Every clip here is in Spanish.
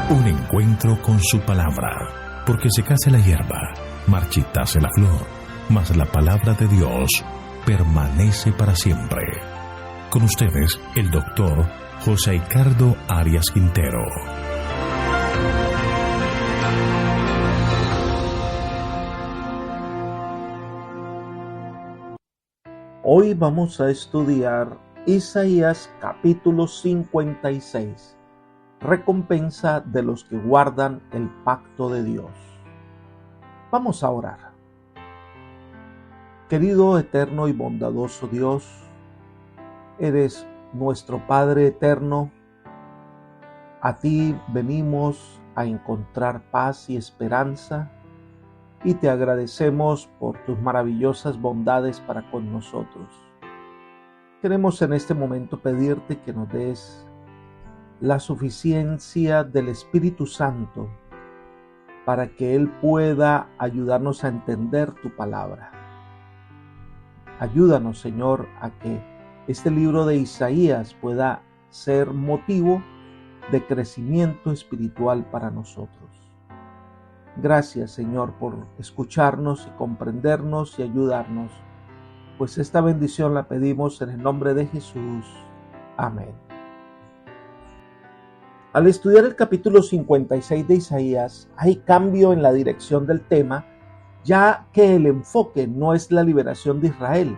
Un encuentro con su palabra, porque secase la hierba, marchitase la flor, mas la palabra de Dios permanece para siempre. Con ustedes, el doctor José Ricardo Arias Quintero. Hoy vamos a estudiar Isaías capítulo 56, recompensa de los que guardan el pacto de Dios. Vamos a orar. Querido, eterno y bondadoso Dios, eres nuestro Padre eterno. A ti venimos a encontrar paz y esperanza y te agradecemos por tus maravillosas bondades para con nosotros. Queremos en este momento pedirte que nos des la suficiencia del Espíritu Santo para que Él pueda ayudarnos a entender tu palabra. Ayúdanos, Señor, a que este libro de Isaías pueda ser motivo de crecimiento espiritual para nosotros. Gracias, Señor, por escucharnos y comprendernos y ayudarnos, pues esta bendición la pedimos en el nombre de Jesús. Amén. Al estudiar el capítulo 56 de Isaías, hay cambio en la dirección del tema, ya que el enfoque no es la liberación de Israel.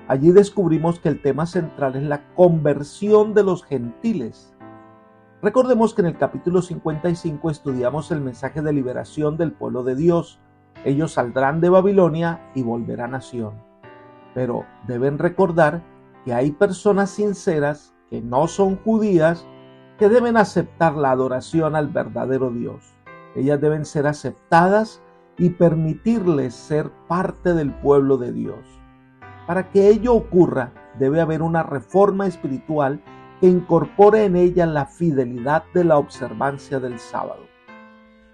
Allí descubrimos que el tema central es la conversión de los gentiles. Recordemos que en el capítulo 55 estudiamos el mensaje de liberación del pueblo de Dios. Ellos saldrán de Babilonia y volverán a Sión. Pero deben recordar que hay personas sinceras que no son judías que deben aceptar la adoración al verdadero Dios. Ellas deben ser aceptadas y permitirles ser parte del pueblo de Dios. Para que ello ocurra, debe haber una reforma espiritual que incorpore en ella la fidelidad de la observancia del sábado.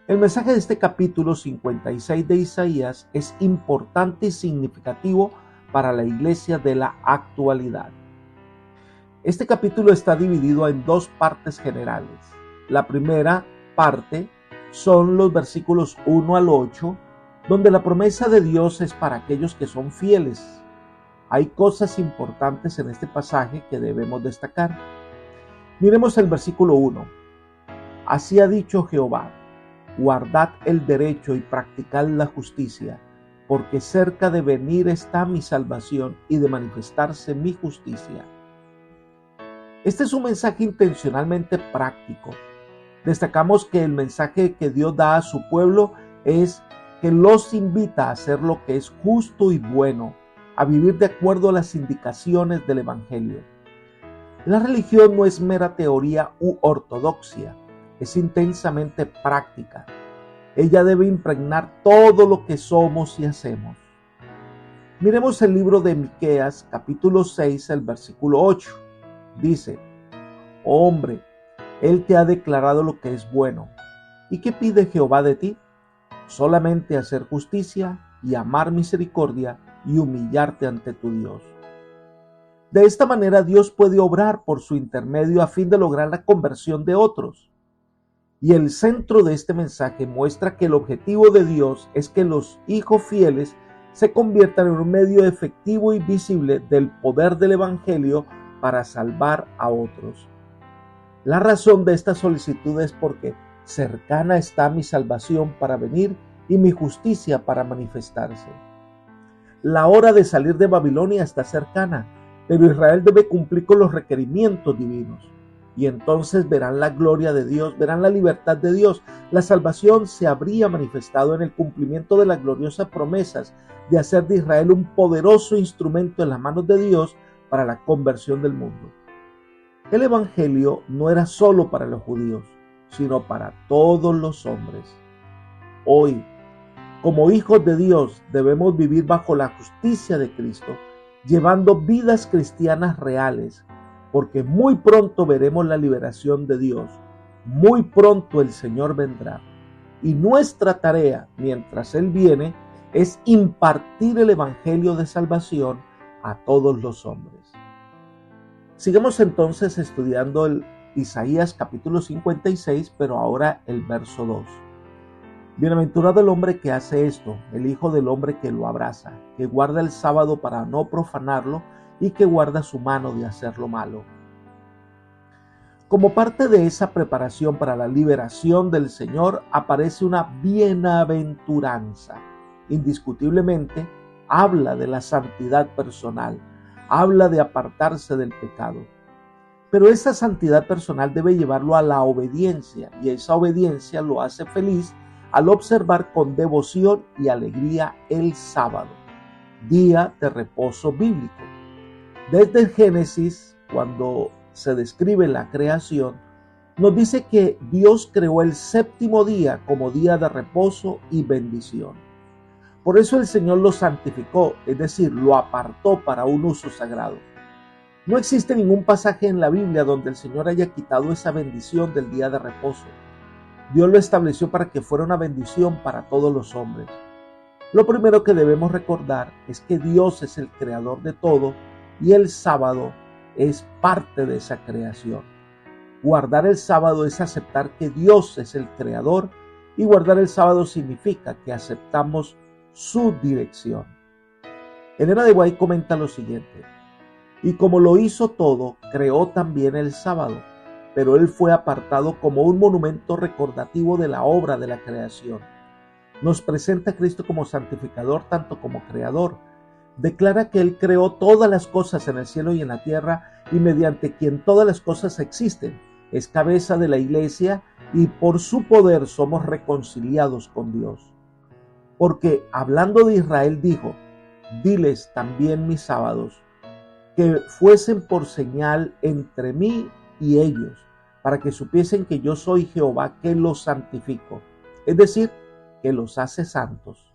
El mensaje de este capítulo 56 de Isaías es importante y significativo para la iglesia de la actualidad. Este capítulo está dividido en dos partes generales. La primera parte son los versículos 1 al 8, donde la promesa de Dios es para aquellos que son fieles. Hay cosas importantes en este pasaje que debemos destacar. Miremos el versículo 1. Así ha dicho Jehová: guardad el derecho y practicad la justicia, porque cerca de venir está mi salvación y de manifestarse mi justicia. Este es un mensaje intencionalmente práctico. Destacamos que el mensaje que Dios da a su pueblo es que los invita a hacer lo que es justo y bueno, a vivir de acuerdo a las indicaciones del Evangelio. La religión no es mera teoría u ortodoxia, es intensamente práctica. Ella debe impregnar todo lo que somos y hacemos. Miremos el libro de Miqueas, capítulo 6, el versículo 8. Dice: hombre, Él te ha declarado lo que es bueno. ¿Y qué pide Jehová de ti? Solamente hacer justicia y amar misericordia y humillarte ante tu Dios. De esta manera Dios puede obrar por su intermedio a fin de lograr la conversión de otros. Y el centro de este mensaje muestra que el objetivo de Dios es que los hijos fieles se conviertan en un medio efectivo y visible del poder del Evangelio para salvar a otros. La razón de esta solicitud es porque cercana está mi salvación para venir y mi justicia para manifestarse. La hora de salir de Babilonia está cercana, pero Israel debe cumplir con los requerimientos divinos. Y entonces verán la gloria de Dios, verán la libertad de Dios. La salvación se habría manifestado en el cumplimiento de las gloriosas promesas de hacer de Israel un poderoso instrumento en las manos de Dios para la conversión del mundo. El Evangelio no era solo para los judíos, sino para todos los hombres. Hoy, como hijos de Dios, debemos vivir bajo la justicia de Cristo, llevando vidas cristianas reales, porque muy pronto veremos la liberación de Dios. Muy pronto el Señor vendrá. Y nuestra tarea, mientras Él viene, es impartir el Evangelio de salvación a todos los hombres. Sigamos entonces estudiando el Isaías capítulo 56, pero ahora el verso 2. Bienaventurado el hombre que hace esto, el hijo del hombre que lo abraza, que guarda el sábado para no profanarlo y que guarda su mano de hacer lo malo. Como parte de esa preparación para la liberación del Señor, aparece una bienaventuranza. Indiscutiblemente, habla de la santidad personal, habla de apartarse del pecado. Pero esa santidad personal debe llevarlo a la obediencia, y esa obediencia lo hace feliz al observar con devoción y alegría el sábado, día de reposo bíblico. Desde el Génesis, cuando se describe la creación, nos dice que Dios creó el séptimo día como día de reposo y bendición. Por eso el Señor lo santificó, es decir, lo apartó para un uso sagrado. No existe ningún pasaje en la Biblia donde el Señor haya quitado esa bendición del día de reposo. Dios lo estableció para que fuera una bendición para todos los hombres. Lo primero que debemos recordar es que Dios es el creador de todo y el sábado es parte de esa creación. Guardar el sábado es aceptar que Dios es el creador, y guardar el sábado significa que aceptamos su dirección. Elena de White comenta lo siguiente: y como lo hizo todo, creó también el sábado, pero él fue apartado como un monumento recordativo de la obra de la creación. Nos presenta a Cristo como santificador tanto como creador. Declara que él creó todas las cosas en el cielo y en la tierra, y mediante quien todas las cosas existen. Es cabeza de la iglesia y por su poder somos reconciliados con Dios. Porque hablando de Israel dijo: diles también mis sábados, que fuesen por señal entre mí y ellos, para que supiesen que yo soy Jehová que los santifico, es decir, que los hace santos.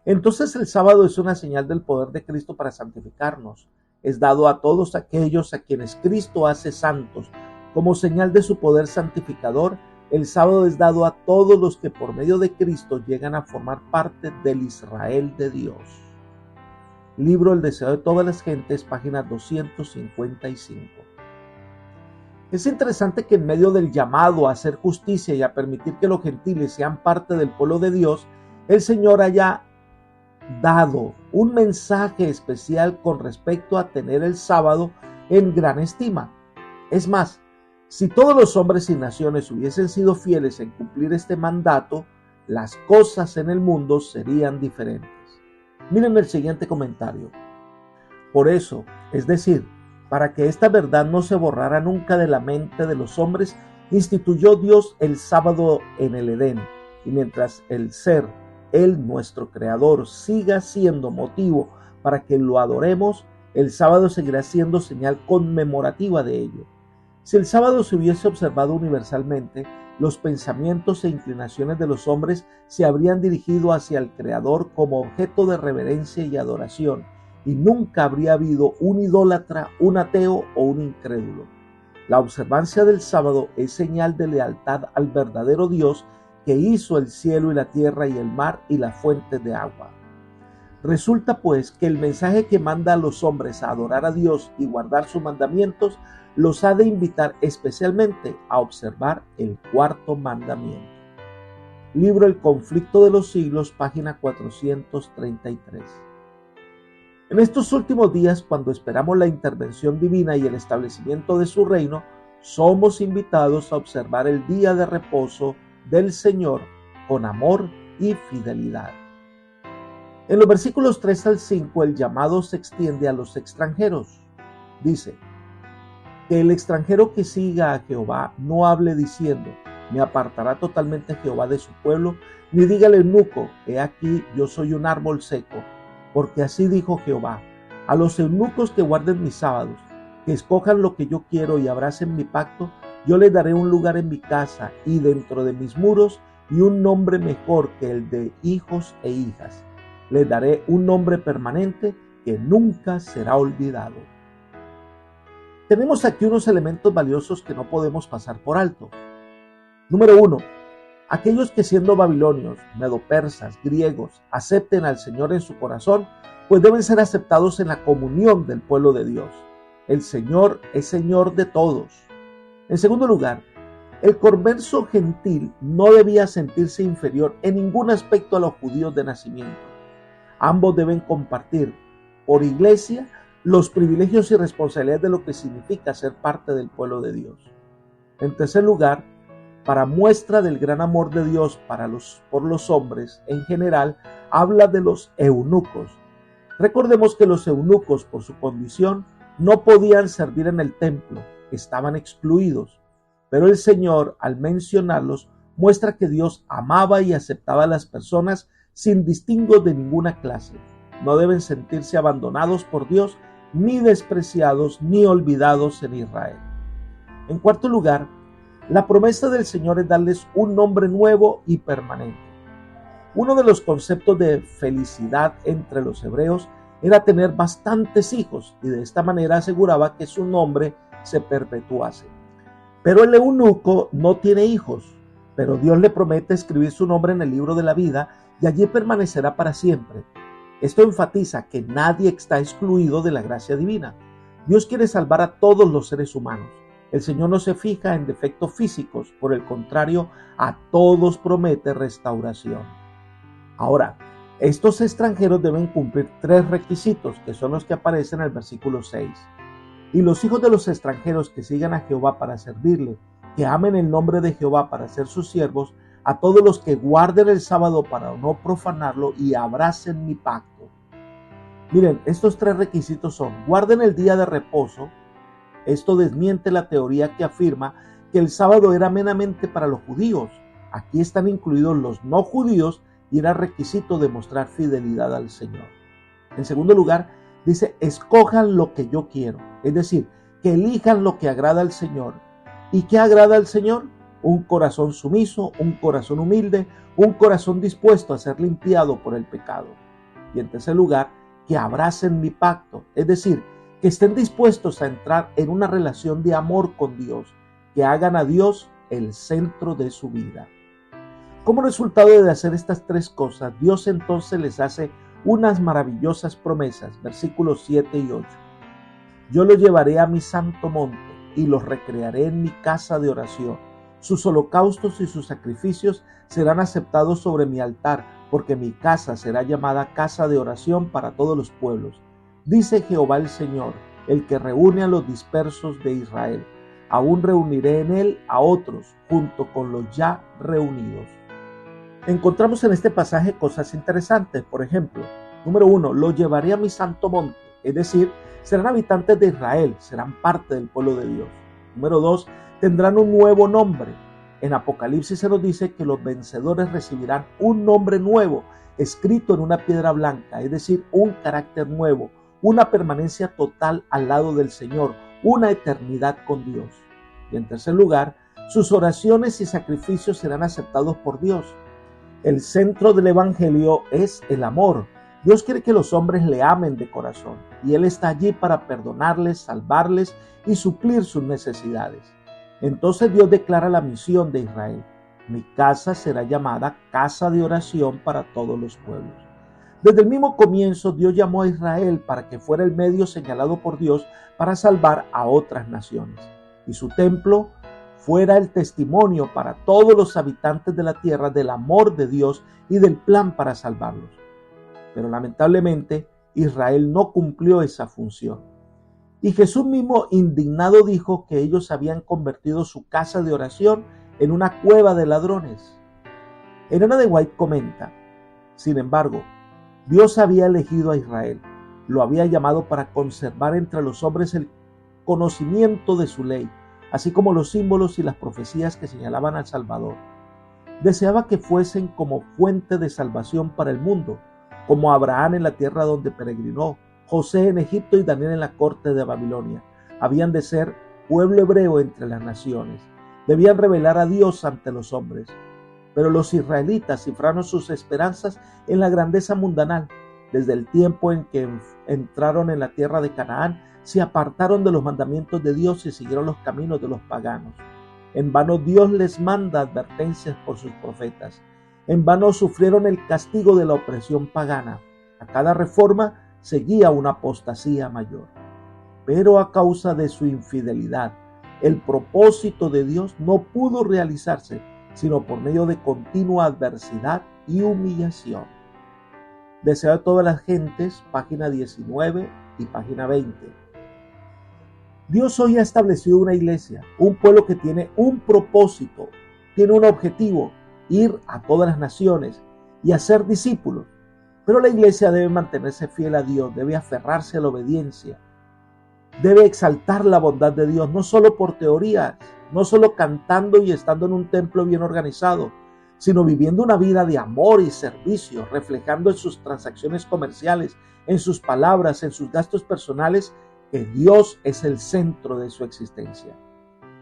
Entonces el sábado es una señal del poder de Cristo para santificarnos. Es dado a todos aquellos a quienes Cristo hace santos. Como señal de su poder santificador, el sábado es dado a todos los que por medio de Cristo llegan a formar parte del Israel de Dios. Libro El deseo de todas las gentes, página 255. Es interesante que en medio del llamado a hacer justicia y a permitir que los gentiles sean parte del pueblo de Dios, el Señor haya dado un mensaje especial con respecto a tener el sábado en gran estima. Es más, si todos los hombres y naciones hubiesen sido fieles en cumplir este mandato, las cosas en el mundo serían diferentes. Miren el siguiente comentario. Por eso, es decir, para que esta verdad no se borrara nunca de la mente de los hombres, instituyó Dios el sábado en el Edén, y mientras el ser, Él nuestro Creador, siga siendo motivo para que lo adoremos, el sábado seguirá siendo señal conmemorativa de ello. Si el sábado se hubiese observado universalmente, los pensamientos e inclinaciones de los hombres se habrían dirigido hacia el Creador como objeto de reverencia y adoración, y nunca habría habido un idólatra, un ateo o un incrédulo. La observancia del sábado es señal de lealtad al verdadero Dios que hizo el cielo y la tierra y el mar y las fuentes de agua. Resulta pues que el mensaje que manda a los hombres a adorar a Dios y guardar sus mandamientos los ha de invitar especialmente a observar el cuarto mandamiento. Libro El conflicto de los siglos, página 433. En estos últimos días, cuando esperamos la intervención divina y el establecimiento de su reino, somos invitados a observar el día de reposo del Señor con amor y fidelidad. En los versículos 3 al 5, el llamado se extiende a los extranjeros. Dice: que el extranjero que siga a Jehová no hable diciendo: me apartará totalmente Jehová de su pueblo, ni diga al eunuco: he aquí yo soy un árbol seco, porque así dijo Jehová: a los eunucos que guarden mis sábados, que escojan lo que yo quiero y abracen mi pacto, yo les daré un lugar en mi casa y dentro de mis muros, y un nombre mejor que el de hijos e hijas. Les daré un nombre permanente que nunca será olvidado. Tenemos aquí unos elementos valiosos que no podemos pasar por alto. Número 1. Aquellos que siendo babilonios, medopersas, griegos, acepten al Señor en su corazón, pues deben ser aceptados en la comunión del pueblo de Dios. El Señor es Señor de todos. En segundo lugar, el converso gentil no debía sentirse inferior en ningún aspecto a los judíos de nacimiento. Ambos deben compartir por iglesia los privilegios y responsabilidades de lo que significa ser parte del pueblo de Dios. En tercer lugar, para muestra del gran amor de Dios por los hombres en general, habla de los eunucos. Recordemos que los eunucos, por su condición, no podían servir en el templo, estaban excluidos. Pero el Señor, al mencionarlos, muestra que Dios amaba y aceptaba a las personas sin distingos de ninguna clase. No deben sentirse abandonados por Dios, ni despreciados, ni olvidados en Israel. En cuarto lugar, la promesa del Señor es darles un nombre nuevo y permanente. Uno de los conceptos de felicidad entre los hebreos era tener bastantes hijos y de esta manera aseguraba que su nombre se perpetuase. Pero el eunuco no tiene hijos, pero Dios le promete escribir su nombre en el libro de la vida y allí permanecerá para siempre. Esto enfatiza que nadie está excluido de la gracia divina. Dios quiere salvar a todos los seres humanos. El Señor no se fija en defectos físicos, por el contrario, a todos promete restauración. Ahora, estos extranjeros deben cumplir 3 requisitos, que son los que aparecen en el versículo 6. Y los hijos de los extranjeros que sigan a Jehová para servirle, que amen el nombre de Jehová para ser sus siervos, a todos los que guarden el sábado para no profanarlo y abracen mi pacto. Miren, estos 3 requisitos son: guarden el día de reposo. Esto desmiente la teoría que afirma que el sábado era meramente para los judíos. Aquí están incluidos los no judíos y era requisito demostrar fidelidad al Señor. En segundo lugar, dice: escojan lo que yo quiero, es decir, que elijan lo que agrada al Señor. ¿Y qué agrada al Señor? Un corazón sumiso, un corazón humilde, un corazón dispuesto a ser limpiado por el pecado. Y en tercer lugar, que abracen mi pacto, es decir, que estén dispuestos a entrar en una relación de amor con Dios, que hagan a Dios el centro de su vida. Como resultado de hacer estas 3 cosas, Dios entonces les hace unas maravillosas promesas, versículos 7 y 8. Yo los llevaré a mi santo monte y los recrearé en mi casa de oración. Sus holocaustos y sus sacrificios serán aceptados sobre mi altar, porque mi casa será llamada casa de oración para todos los pueblos. Dice Jehová el Señor, el que reúne a los dispersos de Israel. Aún reuniré en él a otros, junto con los ya reunidos. Encontramos en este pasaje cosas interesantes. Por ejemplo, número 1, los llevaré a mi santo monte, es decir, serán habitantes de Israel, serán parte del pueblo de Dios. Número 2, tendrán un nuevo nombre. En Apocalipsis se nos dice que los vencedores recibirán un nombre nuevo, escrito en una piedra blanca, es decir, un carácter nuevo, una permanencia total al lado del Señor, una eternidad con Dios. Y en tercer lugar, sus oraciones y sacrificios serán aceptados por Dios. El centro del Evangelio es el amor. Dios quiere que los hombres le amen de corazón y Él está allí para perdonarles, salvarles y suplir sus necesidades. Entonces Dios declara la misión de Israel: mi casa será llamada casa de oración para todos los pueblos. Desde el mismo comienzo Dios llamó a Israel para que fuera el medio señalado por Dios para salvar a otras naciones, y su templo fuera el testimonio para todos los habitantes de la tierra del amor de Dios y del plan para salvarlos. Pero lamentablemente Israel no cumplió esa función. Y Jesús mismo indignado dijo que ellos habían convertido su casa de oración en una cueva de ladrones. Elena de White comenta: sin embargo, Dios había elegido a Israel, lo había llamado para conservar entre los hombres el conocimiento de su ley, así como los símbolos y las profecías que señalaban al Salvador. Deseaba que fuesen como fuente de salvación para el mundo, como Abraham en la tierra donde peregrinó, José en Egipto y Daniel en la corte de Babilonia. Habían de ser pueblo hebreo entre las naciones. Debían revelar a Dios ante los hombres. Pero los israelitas cifraron sus esperanzas en la grandeza mundanal. Desde el tiempo en que entraron en la tierra de Canaán, se apartaron de los mandamientos de Dios y siguieron los caminos de los paganos. En vano Dios les manda advertencias por sus profetas. En vano sufrieron el castigo de la opresión pagana. A cada reforma seguía una apostasía mayor. Pero a causa de su infidelidad, El propósito de Dios no pudo realizarse sino por medio de continua adversidad y humillación. Deseo de todas las gentes, página 19 y página 20. Dios hoy ha establecido una iglesia, un pueblo que tiene un propósito, tiene un objetivo: ir a todas las naciones y hacer discípulos. Pero la iglesia debe mantenerse fiel a Dios, debe aferrarse a la obediencia, debe exaltar la bondad de Dios, no solo por teorías, no solo cantando y estando en un templo bien organizado, sino viviendo una vida de amor y servicio, reflejando en sus transacciones comerciales, en sus palabras, en sus gastos personales, que Dios es el centro de su existencia.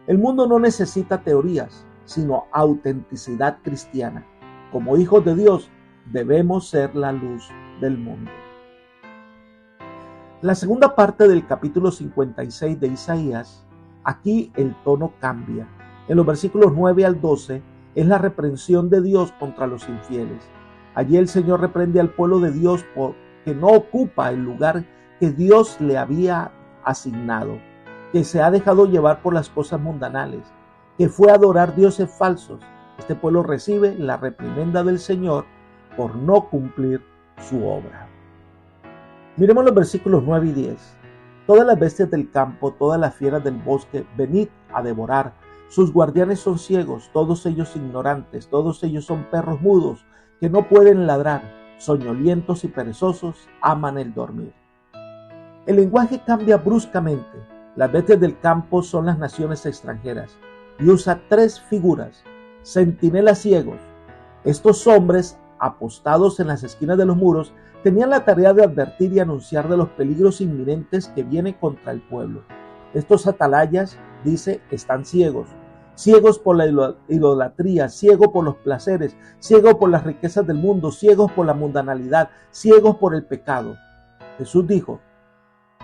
El mundo no necesita teorías, sino autenticidad cristiana. Como hijos de Dios, debemos ser la luz del mundo. La segunda parte del capítulo 56 de Isaías, aquí el tono cambia. En los versículos 9 al 12 es la reprensión de Dios contra los infieles. Allí el Señor reprende al pueblo de Dios porque no ocupa el lugar que Dios le había asignado, que se ha dejado llevar por las cosas mundanales, que fue a adorar dioses falsos. Este pueblo recibe la reprimenda del Señor por no cumplir su obra. Miremos los versículos 9 y 10. Todas las bestias del campo, todas las fieras del bosque, venid a devorar. Sus guardianes son ciegos, todos ellos ignorantes, todos ellos son perros mudos, que no pueden ladrar, soñolientos y perezosos, aman el dormir. El lenguaje cambia bruscamente. Las bestias del campo son las naciones extranjeras y usa tres figuras: centinelas ciegos. Estos hombres, apostados en las esquinas de los muros, tenían la tarea de advertir y anunciar de los peligros inminentes que vienen contra el pueblo. Estos atalayas, dice, están ciegos. Ciegos por la idolatría, ciegos por los placeres, ciegos por las riquezas del mundo, ciegos por la mundanalidad, ciegos por el pecado. Jesús dijo: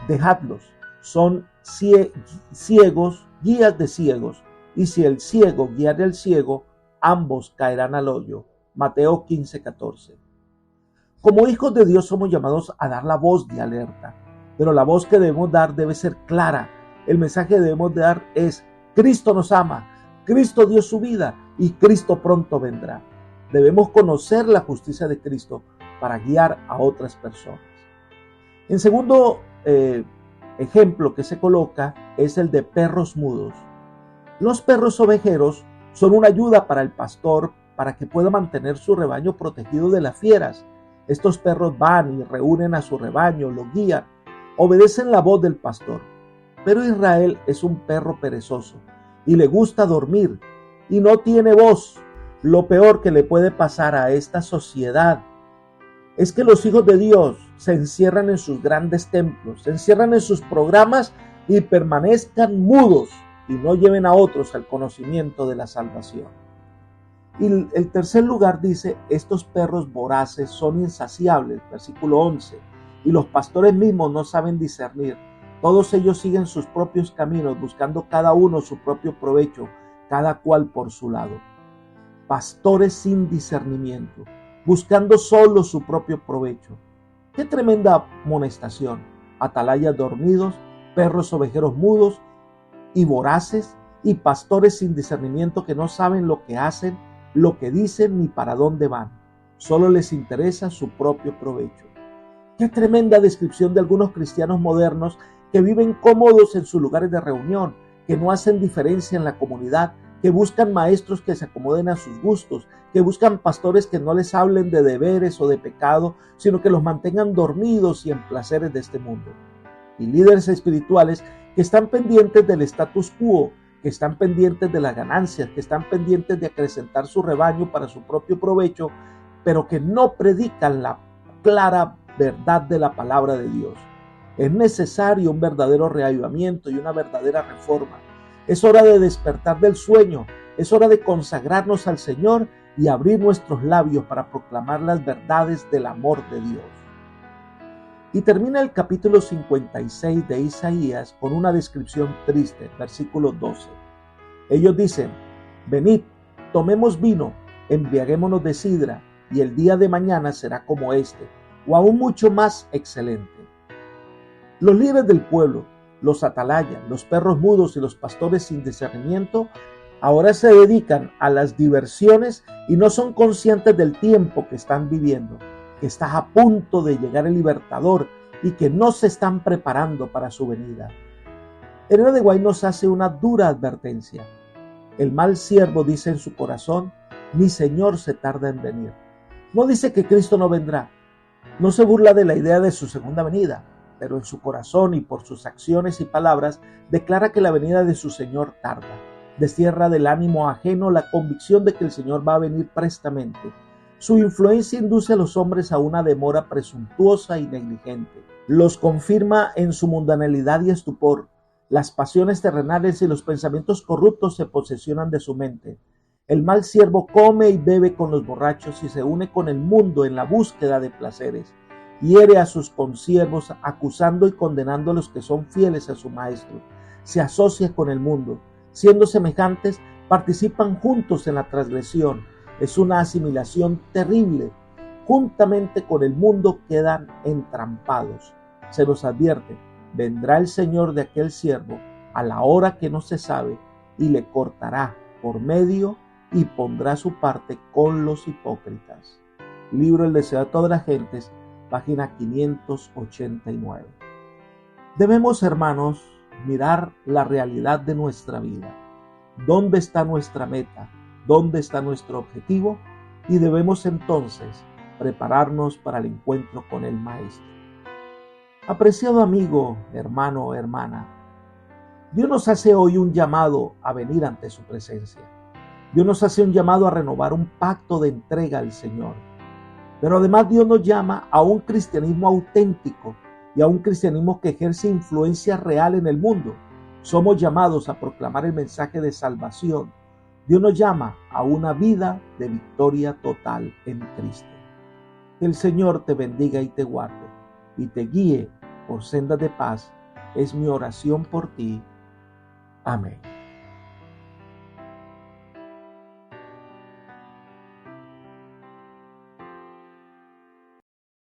dejadlos, son ciegos, guías de ciegos, y si el ciego guiare al ciego, ambos caerán al hoyo. Mateo 15:14. Como hijos de Dios somos llamados a dar la voz de alerta, pero la voz que debemos dar debe ser clara. El mensaje que debemos dar es: Cristo nos ama, Cristo dio su vida y Cristo pronto vendrá. Debemos conocer la justicia de Cristo para guiar a otras personas. En segundo ejemplo que se coloca es el de perros mudos. Los perros ovejeros son una ayuda para el pastor para que pueda mantener su rebaño protegido de las fieras. Estos perros van y reúnen a su rebaño, lo guían, obedecen la voz del pastor. Pero Israel es un perro perezoso y le gusta dormir y no tiene voz. Lo peor que le puede pasar a esta sociedad es que los hijos de Dios se encierran en sus grandes templos, se encierran en sus programas y permanezcan mudos y no lleven a otros al conocimiento de la salvación. Y el tercer lugar dice: estos perros voraces son insaciables, versículo 11, y los pastores mismos no saben discernir. Todos ellos siguen sus propios caminos, buscando cada uno su propio provecho, cada cual por su lado. Pastores sin discernimiento, buscando solo su propio provecho. ¡Qué tremenda amonestación! Atalayas dormidos, perros ovejeros mudos y voraces, y pastores sin discernimiento que no saben lo que hacen, lo que dicen ni para dónde van. Solo les interesa su propio provecho. ¡Qué tremenda descripción de algunos cristianos modernos que viven cómodos en sus lugares de reunión, que no hacen diferencia en la comunidad, que buscan maestros que se acomoden a sus gustos, que buscan pastores que no les hablen de deberes o de pecado, sino que los mantengan dormidos y en placeres de este mundo? Y líderes espirituales que están pendientes del status quo, que están pendientes de las ganancias, que están pendientes de acrecentar su rebaño para su propio provecho, pero que no predican la clara verdad de la palabra de Dios. Es necesario un verdadero reavivamiento y una verdadera reforma. Es hora de despertar del sueño, es hora de consagrarnos al Señor y abrir nuestros labios para proclamar las verdades del amor de Dios. Y termina el capítulo 56 de Isaías con una descripción triste, versículo 12. Ellos dicen: venid, tomemos vino, embriaguémonos de sidra, y el día de mañana será como este, o aún mucho más excelente. Los líderes del pueblo, Los atalayas, los perros mudos y los pastores sin discernimiento ahora se dedican a las diversiones y no son conscientes del tiempo que están viviendo, que está a punto de llegar el libertador y que no se están preparando para su venida. Ellen G. White nos hace una dura advertencia. El mal siervo dice en su corazón: mi Señor se tarda en venir. No dice que Cristo no vendrá. No se burla de la idea de su segunda venida, pero en su corazón y por sus acciones y palabras declara que la venida de su Señor tarda. Destierra del ánimo ajeno la convicción de que el Señor va a venir prestamente. Su influencia induce a los hombres a una demora presuntuosa y negligente. Los confirma en su mundanalidad y estupor. Las pasiones terrenales y los pensamientos corruptos se posesionan de su mente. El mal siervo come y bebe con los borrachos y se une con el mundo en la búsqueda de placeres. Hiere a sus consiervos, acusando y condenando a los que son fieles a su maestro. Se asocia con el mundo. Siendo semejantes, participan juntos en la transgresión. Es una asimilación terrible. Juntamente con el mundo quedan entrampados. Se nos advierte: vendrá el Señor de aquel siervo a la hora que no se sabe y le cortará por medio y pondrá su parte con los hipócritas. Libro El deseo de todas las gentes, página 589. Debemos, hermanos, mirar la realidad de nuestra vida. ¿Dónde está nuestra meta? ¿Dónde está nuestro objetivo? Y debemos entonces prepararnos para el encuentro con el Maestro. Apreciado amigo, hermano o hermana, Dios nos hace hoy un llamado a venir ante su presencia. Dios nos hace un llamado a renovar un pacto de entrega al Señor. Pero además Dios nos llama a un cristianismo auténtico y a un cristianismo que ejerce influencia real en el mundo. Somos llamados a proclamar el mensaje de salvación. Dios nos llama a una vida de victoria total en Cristo. Que el Señor te bendiga y te guarde y te guíe por sendas de paz. Es mi oración por ti. Amén.